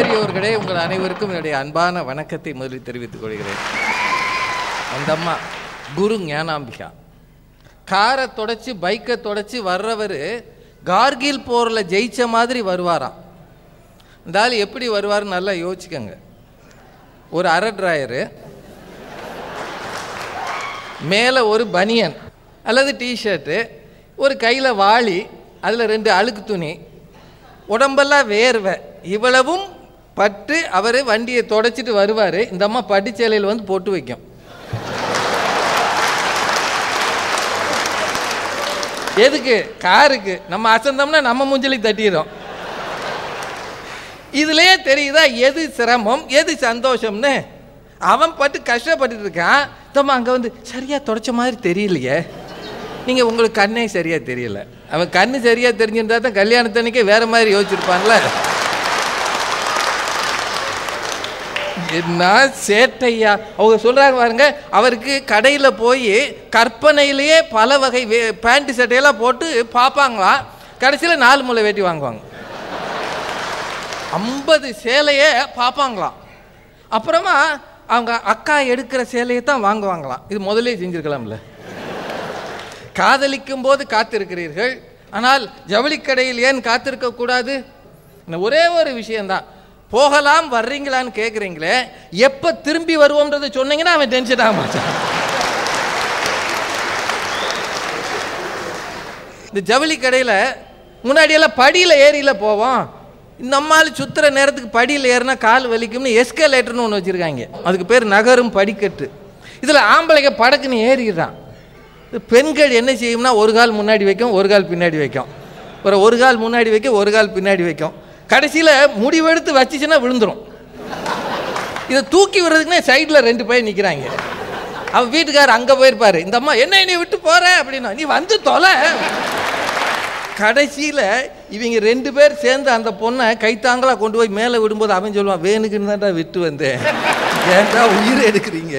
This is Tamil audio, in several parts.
பெரியோர்களே, உங்கள் அனைவருக்கும் என்னுடைய அன்பான வணக்கத்தை முதலில் தெரிவித்துக் கொள்கிறேன். அந்த அம்மா குரு ஞானாம்பிகா காரை தொடச்சி பைக்கை தொடச்சி வர்றவர் கார்கில் போரில் ஜெயிச்ச மாதிரி வருவாராம். இந்த ஆள் எப்படி வருவார்னு நல்லா யோசிக்கங்க. ஒரு அரை டிராயரு, மேலே ஒரு பனியன் அல்லது டிஷர்ட்டு, ஒரு கையில் வாளி, அதில் 2 அழுக்கு துணி, உடம்பெல்லாம் வேர்வை, இவ்வளவும் பட்டு அவர் வண்டியை தொடச்சிட்டு வருவார். இந்த அம்மா பட்டுச்சேலையில் வந்து போட்டு வைக்கும். எதுக்கு? காருக்கு. நம்ம அசந்தோம்னா நம்ம மூஞ்சலி தட்டிடும். இதுலேயே தெரியுதா எது சிரமம் எது சந்தோஷம்னு? அவன் பட்டு கஷ்டப்பட்டு இருக்கான். தம்மா அங்கே வந்து சரியாக தொடச்ச மாதிரி தெரியலையே. நீங்கள் உங்களுக்கு கண்ணே சரியாக தெரியல. அவன் கண்ணு சரியாக தெரிஞ்சிருந்தா தான் கல்யாணத்தன்னைக்கே வேறு மாதிரி யோசிச்சிருப்பான்ல. என்ன சேட்டையா அவங்க சொல்கிறாங்க பாருங்க. அவருக்கு கடையில் போய் கற்பனையிலேயே பல வகை பேண்ட் சட்டையெல்லாம் போட்டு பார்ப்பாங்களாம். கடைசியில் 4 முளை வேட்டி வாங்குவாங்க. 50 சேலையை பார்ப்பாங்களாம். அப்புறமா அவங்க அக்கா எடுக்கிற சேலையை தான் வாங்குவாங்களாம். இது முதலே செஞ்சுருக்கலாம்ல. காதலிக்கும் போது காத்திருக்கிறீர்கள், ஆனால் ஜவுளிக்கடையில் ஏன் காத்திருக்கக்கூடாது? ஒரே ஒரு விஷயந்தான். போகலாம் வர்றீங்களான்னு கேட்குறீங்களே, எப்போ திரும்பி வருவோம்ன்றதை சொன்னீங்கன்னா அவன் டென்ஷன் ஆக மாட்டான். இந்த ஜவுளி கடையில் முன்னாடியெல்லாம் படியில் ஏறியில் போவோம். நம்மால் சுற்றுற நேரத்துக்கு படியில் ஏறினா கால் வலிக்கும்னு எஸ்கலேட்டர்னு ஒன்று வச்சுருக்காங்க. அதுக்கு பேர் நகரும் படிக்கட்டு. இதில் ஆம்பளைங்க படக்குன்னு ஏறிடுறான். பெண்கள் என்ன செய்யும்னா ஒரு கால் முன்னாடி வைக்கும், ஒரு கால் பின்னாடி வைக்கும், ஒரு கால் முன்னாடி வைக்கும், ஒரு கால் பின்னாடி வைக்கும். கடைசியில் முடிவெடுத்து வச்சுச்சுன்னா விழுந்துடும். இதை தூக்கி விடுறதுக்குன்னே சைடில் 2 பேர் நிற்கிறாங்க. அவன் வீட்டுக்காரர் அங்கே போயிருப்பார். இந்த அம்மா என்ன என்னை விட்டு போகிற அப்படின்னா, நீ வந்து தொலை. கடைசியில் இவங்க 2 பேர் சேர்ந்து அந்த பொண்ணை கைத்தாங்களாக கொண்டு போய் மேலே விடும்போது அவன் சொல்லுவான், வேணுக்குன்னு தான்டா விட்டு வந்தேன், ஏன்டா உயிரை எடுக்கிறீங்க.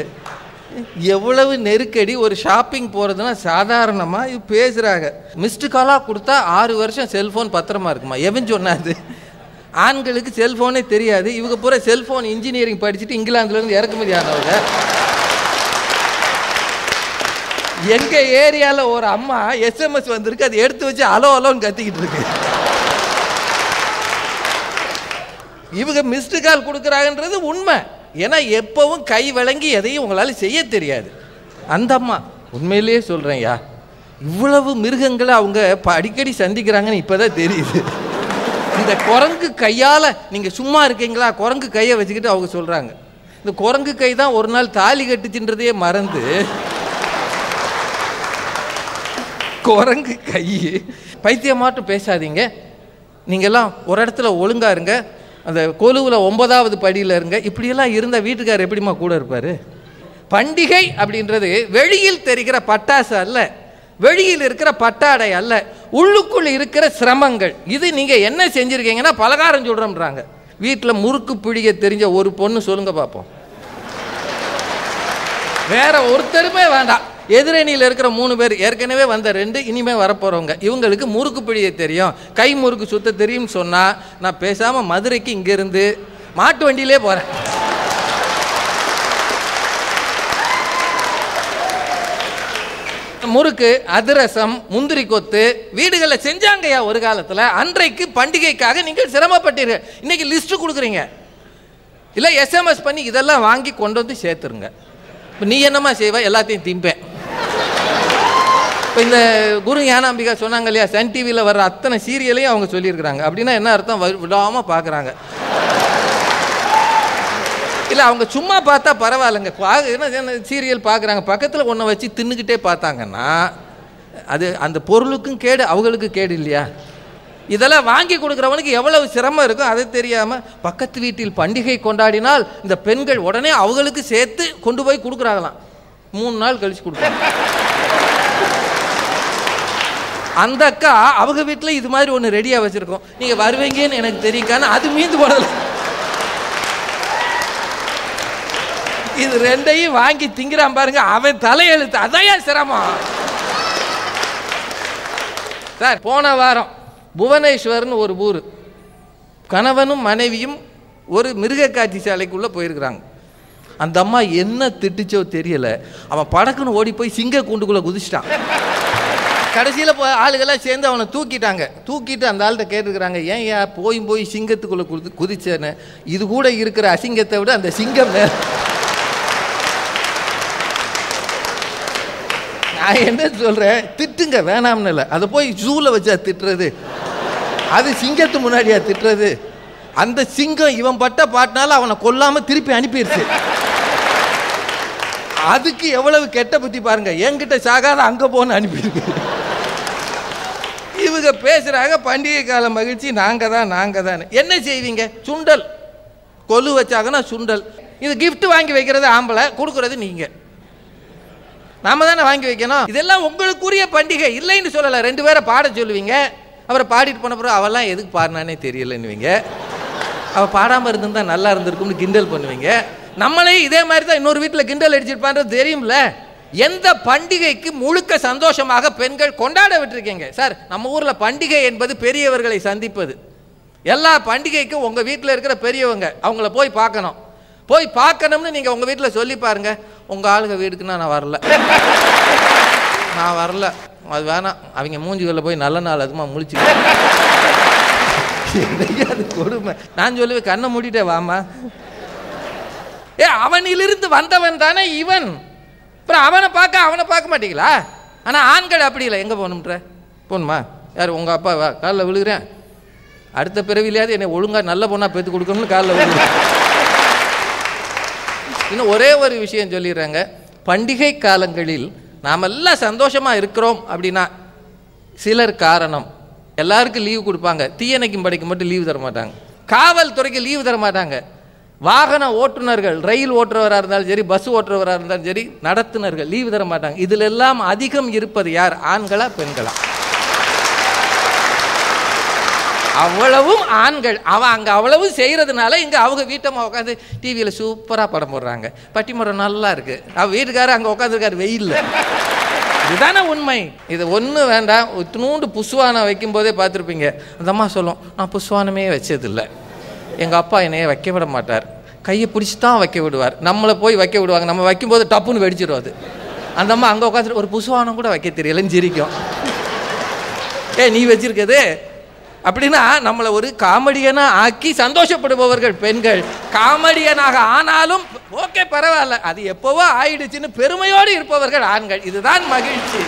எவ்வளவு நெருக்கடி. ஒரு ஷாப்பிங் போகிறதுனா சாதாரணமாக இது பேசுகிறாங்க. மிஸ்டு காலாக கொடுத்தா 6 வருஷம் செல்ஃபோன் பத்திரமா இருக்குமா? எவன் சொன்னாது? ஆண்களுக்கு செல்ஃபோனே தெரியாது. இவங்க பூரா செல்ஃபோன் இன்ஜினியரிங் படிச்சுட்டு இங்கிலாந்துலேருந்து இறக்குமதி ஆனவங்க. எங்கள் ஏரியாவில் ஒரு அம்மா SMS வந்திருக்கு, அதை எடுத்து வச்சு அலோ அலோன்னு கத்திக்கிட்டு இருக்கு. இவங்க மிஸ்டு கால் கொடுக்குறாங்கன்றது உண்மை. ஏன்னா எப்பவும் கை வழங்கி எதையும் உங்களால் செய்ய தெரியாது. அந்த அம்மா உண்மையிலேயே சொல்கிறேன்யா, இவ்வளவு மிருகங்களை அவங்க அடிக்கடி சந்திக்கிறாங்கன்னு இப்போ தான் தெரியுது. இந்த குரங்கு கையால் நீங்கள் சும்மா இருக்கீங்களா, குரங்கு கையை வச்சுக்கிட்டு அவங்க சொல்கிறாங்க. இந்த குரங்கு கை தான் ஒரு நாள் தாலி கட்டுச்சுன்றதையே மறந்து குரங்கு கை. பைத்தியமாட்டும் பேசாதீங்க. நீங்கள்லாம் ஒரு இடத்துல ஒழுங்கா இருங்க. அந்த கொலுவில் 9வது படியில் இருங்க. இப்படியெல்லாம் இருந்தால் வீட்டுக்காரர் எப்படிமா கூட இருப்பார்? பண்டிகை அப்படின்றது வெளியில் தெரிகிற பட்டாசு அல்ல, வெளியில் இருக்கிற பட்டாடை அல்ல, உள்ளுக்குள் இருக்கிற சிரமங்கள். இது நீங்கள் என்ன செஞ்சுருக்கீங்கன்னா பலகாரம் சொல்கிறோம்ன்றாங்க. வீட்டில் முறுக்கு பிடிக்க தெரிஞ்ச ஒரு பொண்ணு சொல்லுங்க பார்ப்போம். வேற ஒருத்தருமே வேண்டாம். எதிரணியில் இருக்கிற 3 பேர், ஏற்கனவே வந்த 2, இனிமேல் வரப்போகிறவங்க, இவங்களுக்கு முறுக்கு பிடிக்க தெரியும், கை முறுக்கு சுத்த தெரியும்னு சொன்னால் நான் பேசாமல் மதுரைக்கு இங்கேருந்து மாட்டு வண்டியிலே போகிறேன். முறுக்கு, அதிரசம், முந்திரி கொத்து வீடுகளில் செஞ்சாங்கய்யா ஒரு காலத்தில். அன்றைக்கு பண்டிகைக்காக நீங்கள் சிரமப்பட்டீர்கள். இன்னைக்கு லிஸ்ட்டு கொடுக்குறீங்க. இல்லை SMS பண்ணி இதெல்லாம் வாங்கி கொண்டு வந்து சேர்த்துருங்க. இப்போ நீ என்னம்மா செய்வ? எல்லாத்தையும் திம்பேன். இப்போ இந்த குரு ஞானாம்பிகா சொன்னாங்க இல்லையா, சன் டிவியில் வர்ற அத்தனை சீரியலையும் அவங்க சொல்லியிருக்கிறாங்க. அப்படின்னா என்ன அர்த்தம்? விடாமல் பார்க்குறாங்க. இல்லை அவங்க சும்மா பார்த்தா பரவாயில்லைங்க, என்ன சீரியல் பார்க்குறாங்க, பக்கத்தில் ஒன்றை வச்சு தின்னுக்கிட்டே பார்த்தாங்கன்னா அது அந்த பொருளுக்கும் கேடு, அவங்களுக்கு கேடு இல்லையா? இதெல்லாம் வாங்கி கொடுக்குறவனுக்கு எவ்வளவு சிரமம் இருக்கும் அதை தெரியாமல் பக்கத்து வீட்டில் பண்டிகை கொண்டாடினால் இந்த பெண்கள் உடனே அவங்களுக்கு சேர்த்து கொண்டு போய் கொடுக்குறாங்களாம். 3 நாள் கழிச்சு கொடுக்குறாங்க. அந்த அக்கா அவங்க வீட்டில் இது மாதிரி ஒன்று ரெடியாக வச்சுருக்கோம், நீங்கள் வருவீங்கன்னு எனக்கு தெரியுக்கான்னு அது மீந்து போடலை. இது 2ஐயும் வாங்கி திங்கிறான் பாருங்க, அவன் தலையெழுத்து. அதான் சிரமம் சார். போன வாரம் புவனேஸ்வர்னு ஒரு ஊர், கணவனும் மனைவியும் ஒரு மிருக காட்சி சாலைக்குள்ளே போயிருக்கிறாங்க. அந்த அம்மா என்ன திட்டுச்சோ தெரியல, அவன் படக்குன்னு ஓடி போய் சிங்க கூண்டுக்குள்ளே குதிச்சிட்டான். கடைசியில் ஆளுகளாம் சேர்ந்து அவனை தூக்கிட்டாங்க. தூக்கிட்டு அந்த ஆள்கிட்ட கேட்டுருக்குறாங்க, ஏன் போய் சிங்கத்துக்குள்ளே குதிச்சேன்னு. இது கூட இருக்கிற அசிங்கத்தை விட அந்த சிங்கம் மேல. நான் என்ன சொல்கிறேன், திட்டுங்க வேணாம்னு இல்லை, அதை போய் ஜூவில் வச்சா திட்டுறது, அது சிங்கத்து முன்னாடியா திட்டுறது. அந்த சிங்கம் இவன் பட்ட பாட்டினால அவனை கொல்லாமல் திருப்பி அனுப்பிடுச்சு. அதுக்கு எவ்வளவு கெட்ட புத்தி பாருங்க. என்கிட்ட சாகாத அங்கே போன்னு அனுப்பியிருக்கு. இவங்க பேசுகிறாங்க பண்டிகை கால மகிழ்ச்சி நாங்கள் தான். என்ன செய்வீங்க? சுண்டல் கொலு வச்சாங்கன்னா சுண்டல். இது கிஃப்ட் வாங்கி வைக்கிறது ஆம்பளை, கொடுக்குறது நீங்கள். நாம தானே வாங்கி வைக்கணும். இதெல்லாம் உங்களுக்குரிய பண்டிகை இல்லைன்னு சொல்லலை. 2 பேரை பாட சொல்லுவீங்க, அப்புறம் பாடிட்டு போன பிறகு அவெல்லாம் எதுக்கு பாடினானே தெரியலன்னுவீங்க. அவள் பாடாமல் இருந்திருந்தா நல்லா இருந்திருக்கும்னு கிண்டல் பண்ணுவீங்க. நம்மளே இதே மாதிரி தான் இன்னொரு வீட்டில் கிண்டல் அடிச்சிருப்பான்றது தெரியும்ல. எந்த பண்டிகைக்கு முழுக்க சந்தோஷமாக பெண்கள் கொண்டாட விட்டுருக்கீங்க சார்? நம்ம ஊரில் பண்டிகை என்பது பெரியவர்களை சந்திப்பது. எல்லா பண்டிகைக்கும் உங்கள் வீட்டில் இருக்கிற பெரியவங்க அவங்கள போய் பார்க்கணும். போய் பார்க்கணும்னு நீங்கள் உங்கள் வீட்டில் சொல்லி பாருங்க, உங்கள் ஆளுங்க வீட்டுக்குன்னா நான் வரல, அது வேணாம், அவங்க மூஞ்சிகளில் போய் நல்ல நாள் அதுமா முழிச்சு. அது கொடுமை. நான் சொல்லுவேன், கண்ணை மூடிட்டே வாமா. அவனிலிருந்து வந்தவன் தானே இவன். அப்புறம் அவனை பார்க்க மாட்டீங்களா? ஆனால் ஆண்கள் அப்படி இல்லை. எங்கே போகணுன்ற போகணுமா? யார் உங்கள் அப்பா? வா, காலில் விழுகிறேன், அடுத்த பிறவிலையாவது என்னை ஒழுங்காக நல்ல பொண்ணாக பெற்று கொடுக்கணும்னு காலில் விழுகிறேன். இன்னும் ஒரே ஒரு விஷயம் சொல்லிடுறாங்க. பண்டிகை காலங்களில் நாம் எல்லாம் சந்தோஷமாக இருக்கிறோம் அப்படின்னா சிலர் காரணம். எல்லாருக்கும் லீவு கொடுப்பாங்க, தீயணைக்கும் படைக்கு மட்டும் லீவு தர மாட்டாங்க, காவல்துறைக்கு லீவு தர மாட்டாங்க, வாகன ஓட்டுநர்கள், ரயில் ஓட்டுறவராக இருந்தாலும் சரி, பஸ் ஓட்டுறவராக இருந்தாலும் சரி, நடத்துனர்கள் லீவு தர மாட்டாங்க. இதில் எல்லாம் அதிகம் இருப்பது யார்? ஆண்களா பெண்களா? அவ்வளவும் ஆண்கள். அவன் அங்கே அவ்வளவு செய்கிறதுனால இங்கே அவங்க வீட்டம்மா உட்காந்து டிவியில் சூப்பராக படம் போடுறாங்க, பட்டிமரம் நல்லா இருக்குது. அவள் வீட்டுக்காரர் அங்கே உட்காந்துருக்காரு வெயில்ல. இதுதானே உண்மை. இது ஒன்றும் வேண்டாம். இத்தினூண்டு புஷ்வானம் வைக்கும்போதே பார்த்துருப்பீங்க, அந்த அம்மா சொல்லும், நான் புஷ்வானமே வச்சதில்லை, எங்கள் அப்பா என்னைய வைக்க விட மாட்டார், கையை பிடிச்சி தான் வைக்க விடுவார். நம்மளை போய் வைக்க விடுவாங்க, நம்ம வைக்கும்போது டப்புன்னு வெடிச்சிடும். அது அந்த அம்மா அங்கே உட்காந்துட்டு ஒரு புஷ்வானம் கூட வைக்க தெரியலன்னு சிரிக்கும். நீ வச்சிருக்கது அப்படின்னா நம்மளை ஒரு காமெடியனாக ஆக்கி சந்தோஷப்படுபவர்கள் பெண்கள். காமெடியனாக ஆனாலும் ஓகே பரவாயில்ல, அது எப்போவோ ஆயிடுச்சுன்னு பெருமையோடு இருப்பவர்கள் ஆண்கள். இதுதான் மகிழ்ச்சி.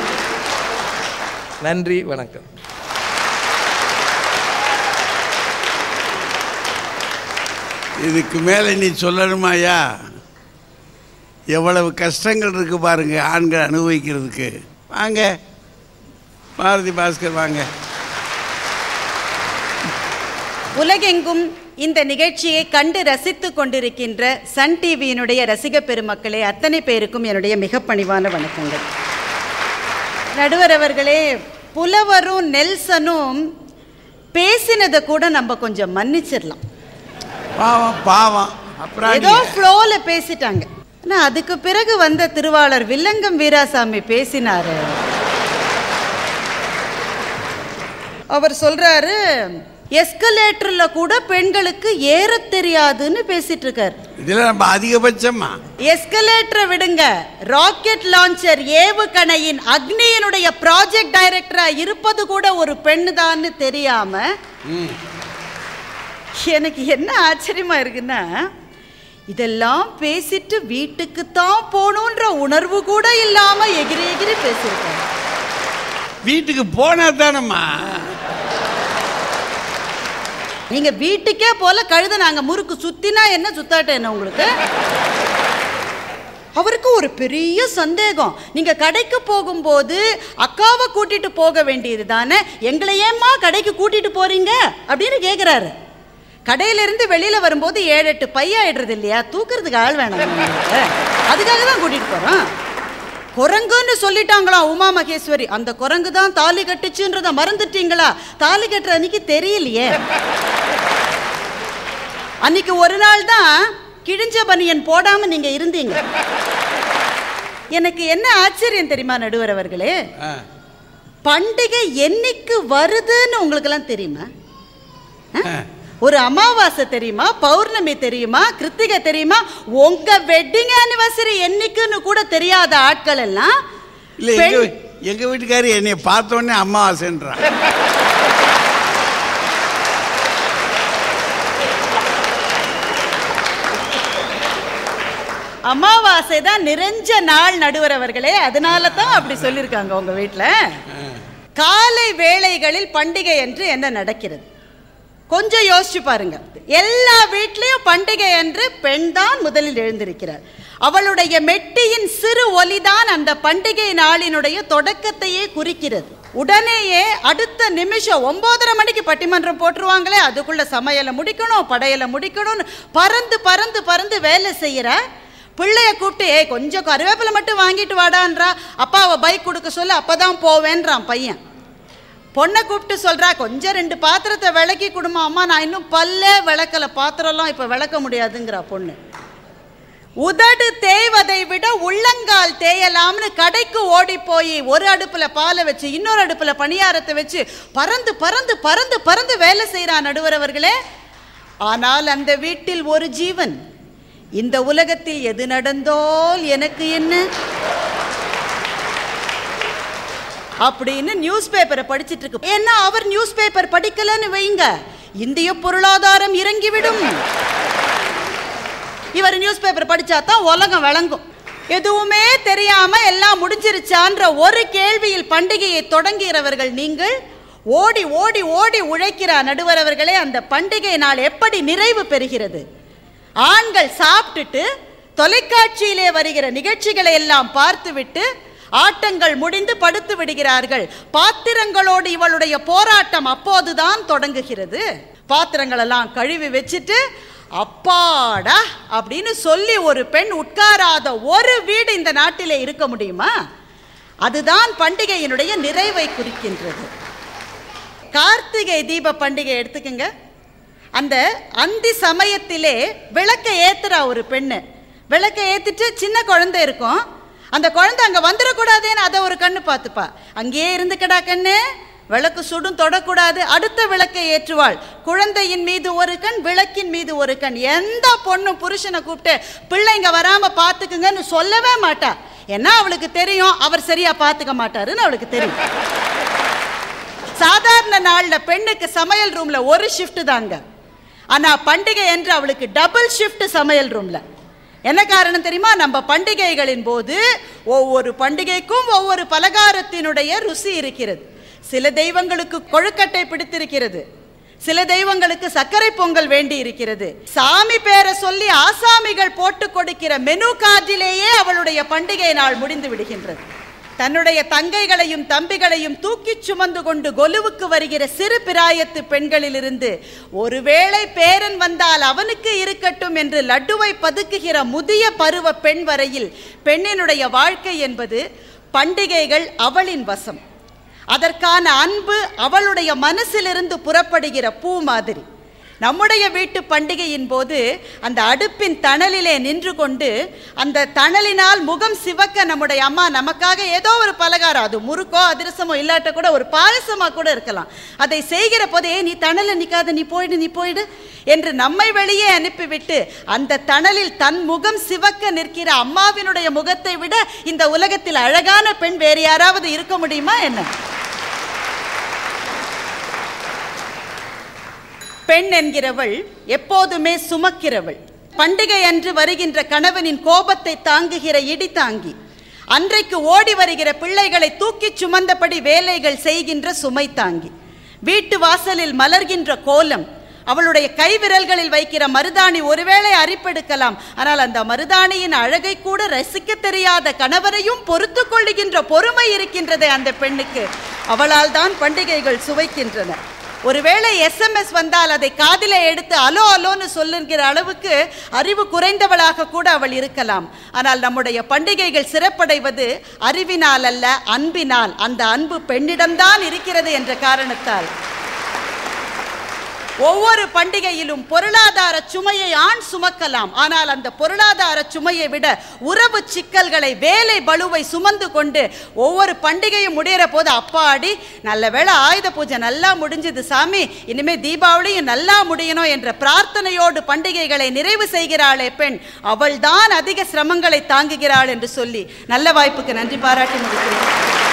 நன்றி, வணக்கம். இதுக்கு மேலே நீ சொல்லணுமாயா? எவ்வளவு கஷ்டங்கள் இருக்கு பாருங்க ஆண்கள் அனுபவிக்கிறதுக்கு. வாங்க பாரதி பாஸ்கர் வாங்க. உலகெங்கும் இந்த நிகழ்ச்சியை கண்டு ரசித்து கொண்டிருக்கின்ற சன் டிவியினுடைய ரசிக பெருமக்களே, அத்தனை பேருக்கும் என்னுடைய மிக பணிவான வணக்கங்கள். நடுவர் அவர்களே, புலவரும் நெல்சனும் பேசினதை கூட நம்ம கொஞ்சம் மன்னிச்சிடலாம். பாவம் பாவம், ஏதோ ஃப்ளோல பேசிட்டாங்க. ஆனால் அதுக்கு பிறகு வந்த திருவாளர் வில்லங்கம் வீராசாமி பேசினாரு. அவர் சொல்றாரு, எஸ்கலேட்டர்ல கூட பெண்களுக்கு ஏற தெரியாதுன்னு பேசிட்டு இருக்காரு. இதுல நம்ம அதிகபட்சமா எஸ்கலேட்டரை விடுங்க, ராக்கெட் லான்ச்சர் ஏவுகணையின் அக்னியினுடைய ப்ராஜெக்ட் டைரக்டரா இருப்பது கூட ஒரு பெண்ணு தான் தெரியாம எனக்கு என்ன ஆச்சரியமா இருக்குன்னா, இதெல்லாம் பேசிட்டு வீட்டுக்கு தான் போகணுன்ற உணர்வு கூட இல்லாம எகிரி எகிரி பேசியிருக்காங்க. வீட்டுக்கு போனா தானம்மா. நீங்க வீட்டுக்கே போல கழுத நாங்க முறுக்கு சுத்தினா என்ன சுத்தாட்ட என்ன உங்களுக்கு? அவருக்கு ஒரு பெரிய சந்தேகம். நீங்க கடைக்கு போகும்போது அக்காவை கூட்டிட்டு போக வேண்டியது தானே, எங்களை ஏம்மா கடைக்கு கூட்டிட்டு போறீங்க அப்படின்னு கேட்கிறாரு. கடையிலிருந்து வெளியில வரும்போது 7-8 பையாயிடுறது இல்லையா, தூக்குறதுக்கு ஆள் வேணாம், அதுக்காக தான் கூட்டிட்டு போறோம். குரங்குன்னு சொல்லிட்டாங்களாம் உமா மகேஸ்வரி. அந்த குரங்கு தான் தாலி கட்டுச்சுன்றத மறந்துட்டீங்களா? தாலி கட்டுற அன்னைக்கு தெரியலையே. அன்னைக்கு ஒரு நாள் தான் கிழிஞ்ச பனியன் போடாம நீங்க இருந்தீங்க. எனக்கு என்ன ஆச்சரியம் தெரியுமா நடுவர் அவர்களே, பண்டிகை என்னைக்கு வருதுன்னு உங்களுக்கு எல்லாம் தெரியுமா? ஒரு அமாவாசை தெரியுமா, பௌர்ணமி தெரியுமா, கிருத்திகை தெரியுமா, உங்க வெட்டிங் ஆனிவர்சரி என்னைக்குன்னு கூட தெரியாத ஆட்கள் எல்லாம் இல்லை. எங்க வீட்டுக்காரி என்னை பார்த்தோன்னே அமாவாசைன்றான். அமாவாசை தான் நிறைஞ்ச நாள் நடுவர் அவர்களே, அதனால தான் அப்படி சொல்லியிருக்காங்க உங்க வீட்டில். காலை வேளைகளில் பண்டிகை என்று என்ன நடக்கிறது கொஞ்சம் யோசிச்சு பாருங்க. எல்லா வீட்லயும் பண்டிகை என்று பெண் தான் முதலில் எழுந்திருக்கிறார். அவளுடைய மெட்டியின் சிறு ஒலிதான் அந்த பண்டிகை நாளினுடைய தொடக்கத்தையே குறிக்கிறது. உடனேயே அடுத்த நிமிஷம் 9:30 மணிக்கு பட்டிமன்றம் போட்டுருவாங்களே, அதுக்குள்ள சமையலை முடிக்கணும், படையலை முடிக்கணும்னு பறந்து பறந்து பறந்து வேலை செய்யற பிள்ளைய கூப்பிட்டு கொஞ்சம் கருவேப்பிலை மட்டும் வாங்கிட்டு வாடான்றா. அப்பாவை பைக் கொடுக்க சொல்ல, அப்பதான் போவேன்றான் பையன். பொண்ணை கூப்பிட்டு சொல்றா, கொஞ்சம் 2 பாத்திரத்தை விளக்கி கொடுமா. அம்மா நான் இன்னும் பல்லே விளக்கல, பாத்திரம்லாம் இப்ப விளக்க முடியாதுங்கிறா பொண்ணு. உதடு தேய்வதை விட உள்ளங்கால் தேயலாம்னு கடைக்கு ஓடி போய் ஒரு அடுப்புல பாலை வச்சு இன்னொரு அடுப்புல பணியாரத்தை வச்சு பறந்து பறந்து பறந்து பறந்து வேலை செய்யறான் நடுவர் அவர்களே. ஆனால் அந்த வீட்டில் ஒரு ஜீவன், இந்த உலகத்தில் எது நடந்தோல் எனக்கு என்ன அப்படின்னு நியூஸ் பேப்பரை படிச்சிட்டு இருக்கு. ஏன்னா அவர் நியூஸ் பேப்பர் படிக்கலன்னு வைங்க, இந்திய பொருளாதாரம் இறங்கிவிடும். இவர் நியூஸ் பேப்பர் படிச்சாதான் உலகம் விளங்கும். எதுவுமே தெரியாம எல்லாம் முடிஞ்சிருச்சான்ற ஒரு கேள்வியில் பண்டிகையை தொடங்குகிறவர்கள் நீங்கள். ஓடி ஓடி ஓடி உழைக்கிறார் நடுவர் அவர்களே. அந்த பண்டிகை நாள் எப்படி நிறைவு பெறுகிறது? ஆண்கள் சாப்பிட்டுட்டு தொலைக்காட்சியிலே வருகிற நிகழ்ச்சிகளை எல்லாம் பார்த்துவிட்டு ஆட்டங்கள் முடிந்து படுத்து விடுகிறார்கள். பாத்திரங்களோடு இவளுடைய போராட்டம் அப்போதுதான் தொடங்குகிறது. பாத்திரங்கள் எல்லாம் கழுவி வச்சுட்டு அப்பாடா அப்படின்னு சொல்லி ஒரு பெண் உட்காராத ஒரு வீடு இந்த நாட்டிலே இருக்க முடியுமா? அதுதான் பண்டிகையினுடைய நிறைவை குறிக்கின்றது. கார்த்திகை தீப பண்டிகை எடுத்துக்கங்க. அந்த அந்தி சமயத்திலே விளக்கை ஏத்துறா ஒரு பெண்ணு. விளக்கை ஏத்திட்டு சின்ன குழந்தை இருக்கும், அந்த குழந்தை அங்க வந்துடக்கூடாதுன்னு அதை ஒரு கண்ணு பார்த்துப்பா. அங்கேயே இருந்துக்கடா கண்ணு, விளக்கு சுடும், தொடக்கூடாது. அடுத்த விளக்கை ஏற்றுவாள். குழந்தையின் மீது ஒரு கண், விளக்கின் மீது ஒரு கண். எந்த பொண்ணும் புருஷனை கூப்பிட்டு பிள்ளைங்க வராம பாத்துக்குங்கன்னு சொல்லவே மாட்டா. ஏன்னா அவளுக்கு தெரியும் அவர் சரியா பாத்துக்க மாட்டாருன்னு அவளுக்கு தெரியும். சாதாரண நாள்ல பெண்ணுக்கு சமையல் ரூம்ல ஒரு ஷிஃப்ட் தாங்க. ஆனா பண்டிகை என்று அவளுக்கு டபுள் ஷிஃப்ட் சமையல் ரூம்ல. என்ன காரணம் தெரியுமா? நம்ம பண்டிகைகளின் போது ஒவ்வொரு பண்டிகைக்கும் ஒவ்வொரு பலகாரத்தினுடைய ருசி இருக்கிறது. சில தெய்வங்களுக்கு கொழுக்கட்டை பிடித்திருக்கிறது, சில தெய்வங்களுக்கு சர்க்கரை பொங்கல் வேண்டி இருக்கிறது. சாமி பேரை சொல்லி ஆசாமிகள் போட்டு கொடுக்கிற மெனு கார்டிலேயே அவளுடைய பண்டிகை நாள் முடிந்து விடுகின்றது. தன்னுடைய தங்கைகளையும் தம்பிகளையும் தூக்கி சுமந்து கொண்டு கொலுவுக்கு வருகிற சிறு பிராயத்து பெண்களிலிருந்து ஒருவேளை பேரன் வந்தால் அவனுக்கு இருக்கட்டும் என்று லட்டுவை பதுக்குகிற முதிய பருவ பெண் வரையில் பெண்ணினுடைய வாழ்க்கை என்பது பண்டிகைகள் அவளின் வசம். அதற்கான அன்பு அவளுடைய மனசிலிருந்து புறப்படுகிற பூ மாதிரி. நம்முடைய வீட்டு பண்டிகையின் போது அந்த அடுப்பின் தணலிலே நின்று கொண்டு அந்த தணலினால் முகம் சிவக்க நம்முடைய அம்மா நமக்காக ஏதோ ஒரு பலகாரம், அது முறுக்கோ அதிரசமோ இல்லாட்ட கூட ஒரு பாயசமா கூட இருக்கலாம், அதை செய்கிற போதே நீ தணல நிக்காத, நீ போயிடு என்று நம்மை வெளியே அனுப்பிவிட்டு அந்த தணலில் தன் முகம் சிவக்க நிற்கிற அம்மாவினுடைய முகத்தை விட இந்த உலகத்தில் அழகான பெண் வேறு யாராவது இருக்க முடியுமா என்ன? பெண் என்கிறவள் எப்போதுமே சுமக்கிறவள். பண்டிகை அன்று வருகின்ற கணவனின் கோபத்தை தாங்குகிற இடி தாங்கி, அன்றைக்கு ஓடி வருகிற பிள்ளைகளை தூக்கி சுமந்தபடி வேலைகள் செய்கின்ற சுமை தாங்கி, வீட்டு வாசலில் மலர்கின்ற கோலம், அவளுடைய கை விரல்களில் வைக்கிற மருதாணி ஒருவேளை அரிப்பெடுக்கலாம், ஆனால் அந்த மருதாணியின் அழகை கூட ரசிக்க தெரியாத கணவரையும் பொறுத்து கொள்ளுகின்ற பொறுமை இருக்கின்றதே அந்த பெண்ணுக்கு. அவளால் தான் பண்டிகைகள் சுவைக்கின்றன. ஒருவேளை SMS வந்தால் அதை காதிலே எடுத்து அலோ அலோன்னு சொல்லுகிற அளவுக்கு அறிவு குறைந்தவளாக கூட அவள் இருக்கலாம். ஆனால் நம்முடைய பண்டிகைகள் சிறப்படைவது அறிவினால் அல்ல, அன்பினால். அந்த அன்பு பெண்ணிடம்தான் இருக்கிறது என்ற காரணத்தால் ஒவ்வொரு பண்டிகையிலும் பொருளாதார சுமையை ஆண் சுமக்கலாம். ஆனால் அந்த பொருளாதார சுமையை விட உறவு சிக்கல்களை, வேலை பளுவை சுமந்து கொண்டு ஒவ்வொரு பண்டிகையும் முடிகிற போது அப்பாடி நல்ல வேளை ஆயுத பூஜை நல்லா முடிஞ்சது சாமி, இனிமே தீபாவளியும் நல்லா முடியணும் என்ற பிரார்த்தனையோடு பண்டிகைகளை நிறைவு செய்கிறாளே பெண், அவள்தான் அதிக சிரமங்களை தாங்குகிறாள் என்று சொல்லி நல்ல வாய்ப்புக்கு நன்றி பாராட்டி முடிக்கிறேன்.